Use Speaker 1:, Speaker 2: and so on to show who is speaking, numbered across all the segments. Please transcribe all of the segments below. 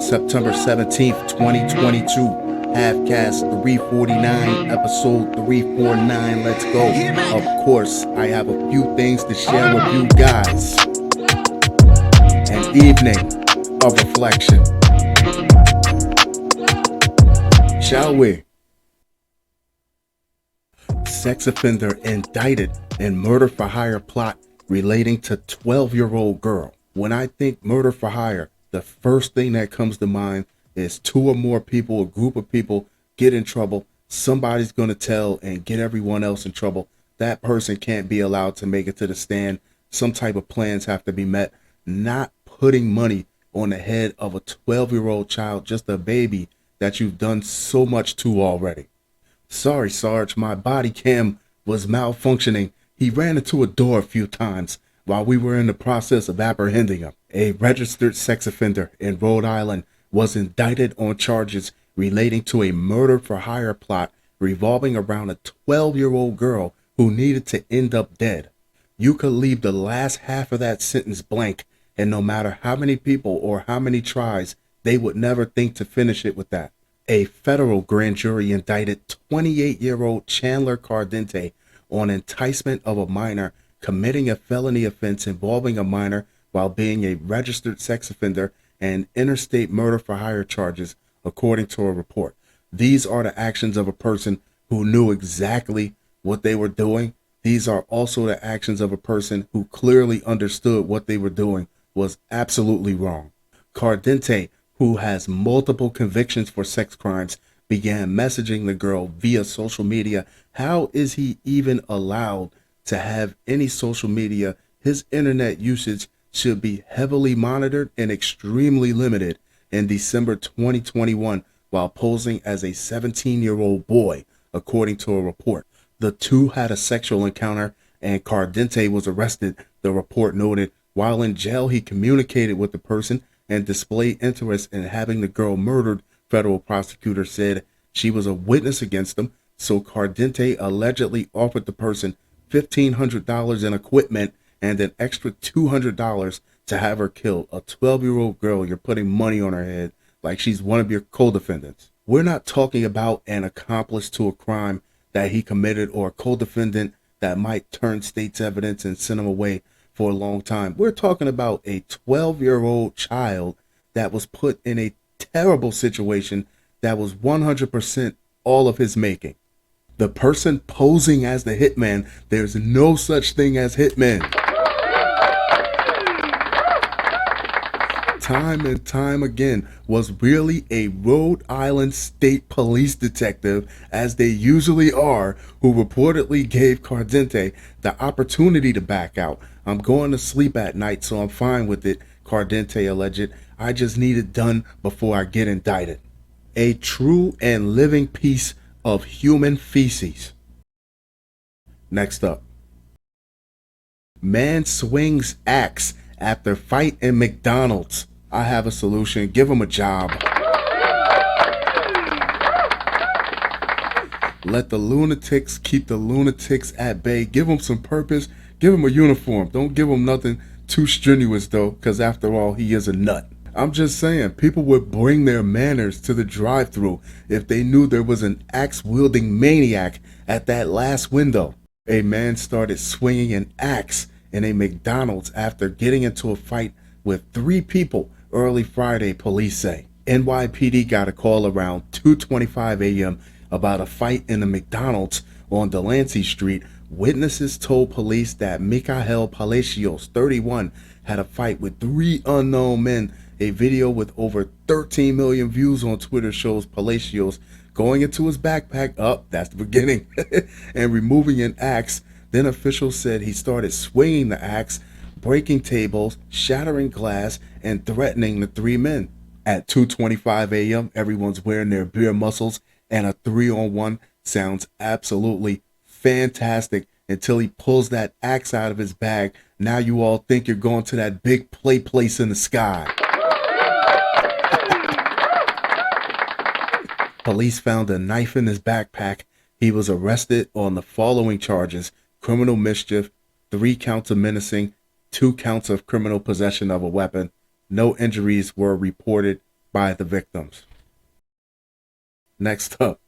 Speaker 1: September 17th, 2022. Halfcast 349, episode 349. Let's go. Of course, I have a few things to share with you guys. An evening of reflection. Shall we? Sex offender indicted in murder for hire plot relating to 12-year-old girl. When I think murder for hire, the first thing that comes to mind is two or more people, a group of people get in trouble. Somebody's going to tell and get everyone else in trouble. That person can't be allowed to make it to the stand. Some type of plans have to be met. Not putting money on the head of a 12-year-old child, just a baby that you've done so much to already. Sorry, Sarge, my body cam was malfunctioning. He ran into a door a few times while we were in the process of apprehending him. A registered sex offender in Rhode Island was indicted on charges relating to a murder for hire plot revolving around a 12-year-old girl who needed to end up dead. You could leave the last half of that sentence blank, and no matter how many people or how many tries, they would never think to finish it with that. A federal grand jury indicted 28-year-old Chandler Cardente on enticement of a minor committing a felony offense involving a minor while being a registered sex offender and interstate murder for hire charges, according to a report. These are the actions of a person who knew exactly what they were doing. These are also the actions of a person who clearly understood what they were doing was absolutely wrong. Cardente, who has multiple convictions for sex crimes, began messaging the girl via social media. How is he even allowed to have any social media? His internet usage should be heavily monitored and extremely limited. In December 2021, while posing as a 17-year-old boy, according to a report. The two had a sexual encounter and Cardente was arrested, the report noted. While in jail, he communicated with the person and displayed interest in having the girl murdered. Federal prosecutor said she was a witness against him, so Cardente allegedly offered the person $1,500 in equipment and an extra $200 to have her killed. A 12-year-old girl, you're putting money on her head like she's one of your co-defendants. We're not talking about an accomplice to a crime that he committed or a co-defendant that might turn state's evidence and send him away for a long time. We're talking about a 12-year-old child that was put in a terrible situation that was 100% all of his making. The person posing as the hitman, there's no such thing as hitmen. Time and time again, was really a Rhode Island State Police detective, as they usually are, who reportedly gave Cardente the opportunity to back out. I'm going to sleep at night, so I'm fine with it, Cardente alleged. I just need it done before I get indicted. A true and living piece of human feces. Next up. Man swings axe after fight in McDonald's. I have a solution. Give him a job. Let the lunatics keep the lunatics at bay. Give them some purpose. Give him a uniform. Don't give him nothing too strenuous, though, because after all, he is a nut. I'm just saying, people would bring their manners to the drive-thru if they knew there was an axe-wielding maniac at that last window. A man started swinging an axe in a McDonald's after getting into a fight with 3 people early Friday, police say. NYPD got a call around 2:25 a.m. about a fight in a McDonald's on Delancey Street. Witnesses told police that Michael Palacios, 31, had a fight with 3 unknown men. A video with over 13 million views on Twitter shows Palacios going into his backpack, that's the beginning, and removing an axe. Then officials said he started swinging the axe, breaking tables, shattering glass, and threatening the 3 men. At 2:25 a.m., everyone's wearing their beer muscles, and a 3-on-1 sounds absolutely fantastic until he pulls that axe out of his bag. Now you all think you're going to that big play place in the sky. Police found a knife in his backpack. He was arrested on the following charges: criminal mischief, 3 counts of menacing, 2 counts of criminal possession of a weapon. No injuries were reported by the victims. Next up,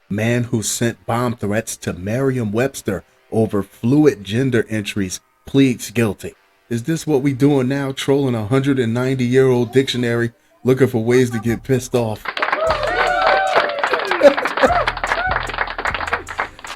Speaker 1: man who sent bomb threats to Merriam-Webster over fluid gender entries pleads guilty. Is this what we doing now, trolling a 190-year-old dictionary, looking for ways to get pissed off?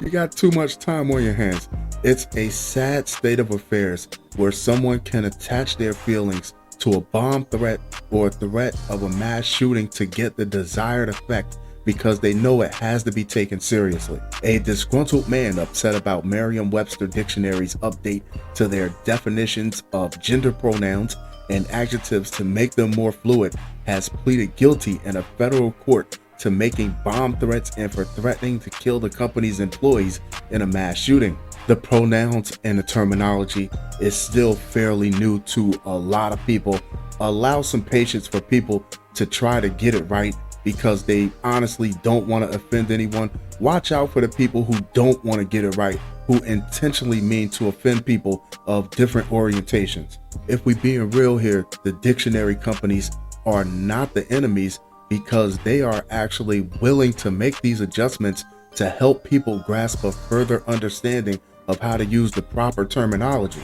Speaker 1: You got too much time on your hands. It's a sad state of affairs where someone can attach their feelings to a bomb threat or a threat of a mass shooting to get the desired effect because they know it has to be taken seriously. A disgruntled man upset about Merriam-Webster dictionary's update to their definitions of gender pronouns and adjectives to make them more fluid has pleaded guilty in a federal court to making bomb threats and for threatening to kill the company's employees in a mass shooting. The pronouns and the terminology is still fairly new to a lot of people. Allow some patience for people to try to get it right because they honestly don't want to offend anyone. Watch out for the people who don't want to get it right, who intentionally mean to offend people of different orientations. If we being real here, the dictionary companies are not the enemies because they are actually willing to make these adjustments to help people grasp a further understanding of how to use the proper terminology.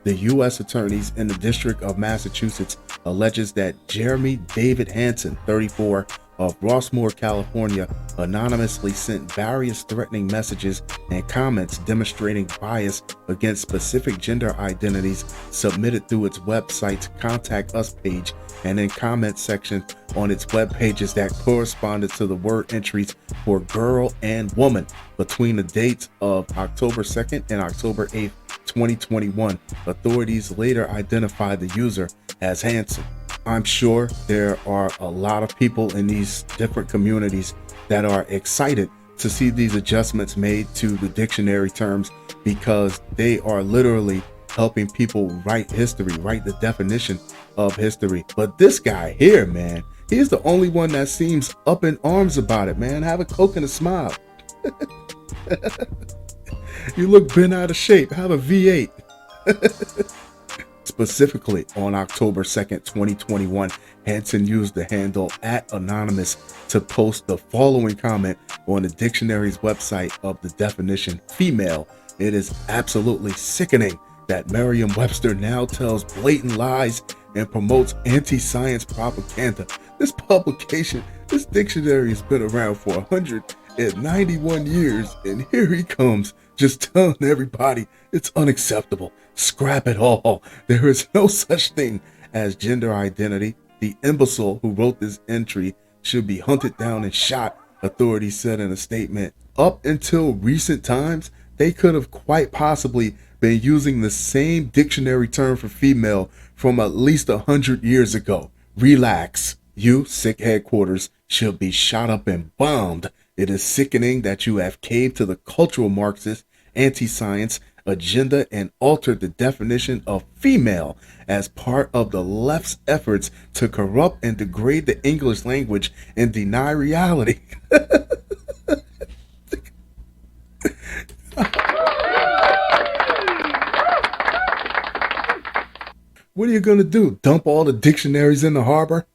Speaker 1: The U.S. attorneys in the District of Massachusetts alleges that Jeremy David Hansen, 34, of Rossmore, California, anonymously sent various threatening messages and comments demonstrating bias against specific gender identities submitted through its website's Contact Us page and in comment section on its web pages that corresponded to the word entries for girl and woman between the dates of October 2nd and October 8th, 2021. Authorities later identified the user as Hansen. I'm sure there are a lot of people in these different communities that are excited to see these adjustments made to the dictionary terms because they are literally helping people write history, write the definition of history. But this guy here, man, he's the only one that seems up in arms about it, man. Have a Coke and a smile. You look bent out of shape. Have a V8. Specifically, on October 2nd, 2021, Hansen used the handle @anonymous to post the following comment on the dictionary's website of the definition female. It is absolutely sickening that Merriam-Webster now tells blatant lies and promotes anti-science propaganda. This publication, this dictionary has been around for 191 years, and here he comes just telling everybody it's unacceptable. Scrap it all. There is no such thing as gender identity. The imbecile who wrote this entry should be hunted down and shot, authorities said in a statement. Up until recent times, they could have quite possibly been using the same dictionary term for female from at least 100 years ago. Relax. You, sick headquarters, should be shot up and bombed. It is sickening that you have caved to the cultural Marxist anti-science agenda and altered the definition of female as part of the left's efforts to corrupt and degrade the English language and deny reality. What are you going to do? Dump all the dictionaries in the harbor?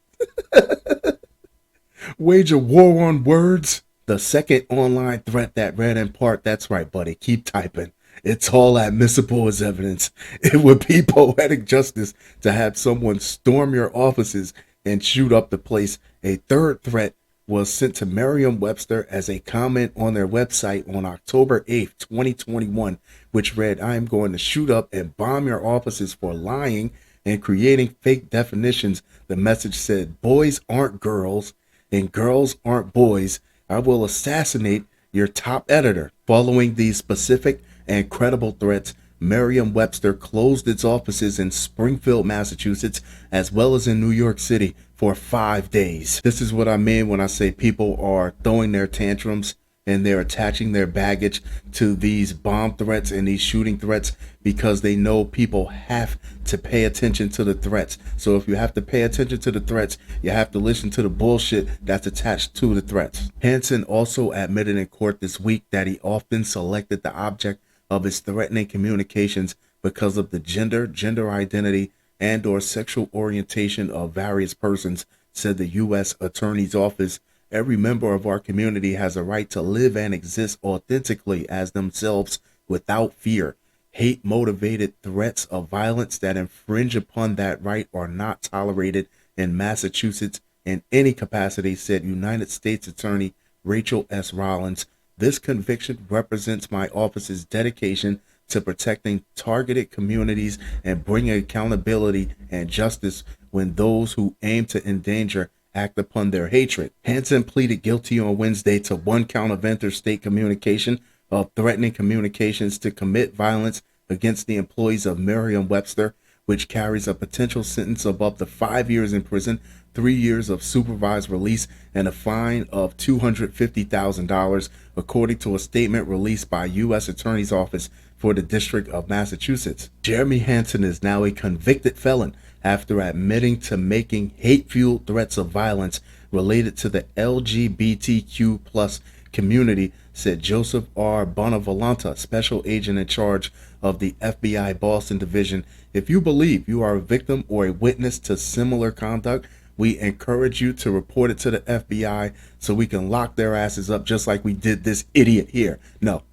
Speaker 1: Wage a war on words? The second online threat that read in part, that's right, buddy, keep typing. It's all admissible as evidence. It would be poetic justice to have someone storm your offices and shoot up the place. A third threat was sent to Merriam-Webster as a comment on their website on October 8th, 2021, which read, "I am going to shoot up and bomb your offices for lying and creating fake definitions." The message said, "Boys aren't girls and girls aren't boys. I will assassinate your top editor." Following these specific and credible threats, Merriam-Webster closed its offices in Springfield, Massachusetts, as well as in New York City for 5 days. This is what I mean when I say people are throwing their tantrums and they're attaching their baggage to these bomb threats and these shooting threats because they know people have to pay attention to the threats. So if you have to pay attention to the threats, you have to listen to the bullshit that's attached to the threats. Hansen also admitted in court this week that he often selected the object of his threatening communications because of the gender identity, and or sexual orientation of various persons, said the U.S. Attorney's Office. Every member of our community has a right to live and exist authentically as themselves without fear. Hate-motivated threats of violence that infringe upon that right are not tolerated in Massachusetts in any capacity, said United States Attorney Rachel S. Rollins. This conviction represents my office's dedication to protecting targeted communities and bringing accountability and justice when those who aim to endanger act upon their hatred. Hansen pleaded guilty on Wednesday to one count of interstate communication of threatening communications to commit violence against the employees of Merriam-Webster, which carries a potential sentence of up to 5 years in prison, 3 years of supervised release, and a fine of $250,000, according to a statement released by U.S. Attorney's Office for the District of Massachusetts. Jeremy Hansen is now a convicted felon after admitting to making hate-fueled threats of violence related to the LGBTQ plus community, said Joseph R. Bonavolanta, special agent in charge of the FBI Boston Division. If you believe you are a victim or a witness to similar conduct, we encourage you to report it to the FBI so we can lock their asses up just like we did this idiot here. No.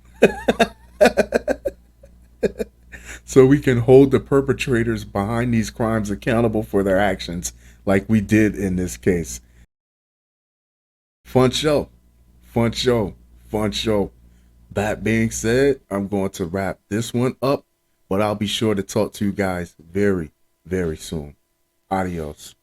Speaker 1: So we can hold the perpetrators behind these crimes accountable for their actions like we did in this case. Fun show. Fun show. Fun show. That being said, I'm going to wrap this one up, but I'll be sure to talk to you guys very, very soon. Adios.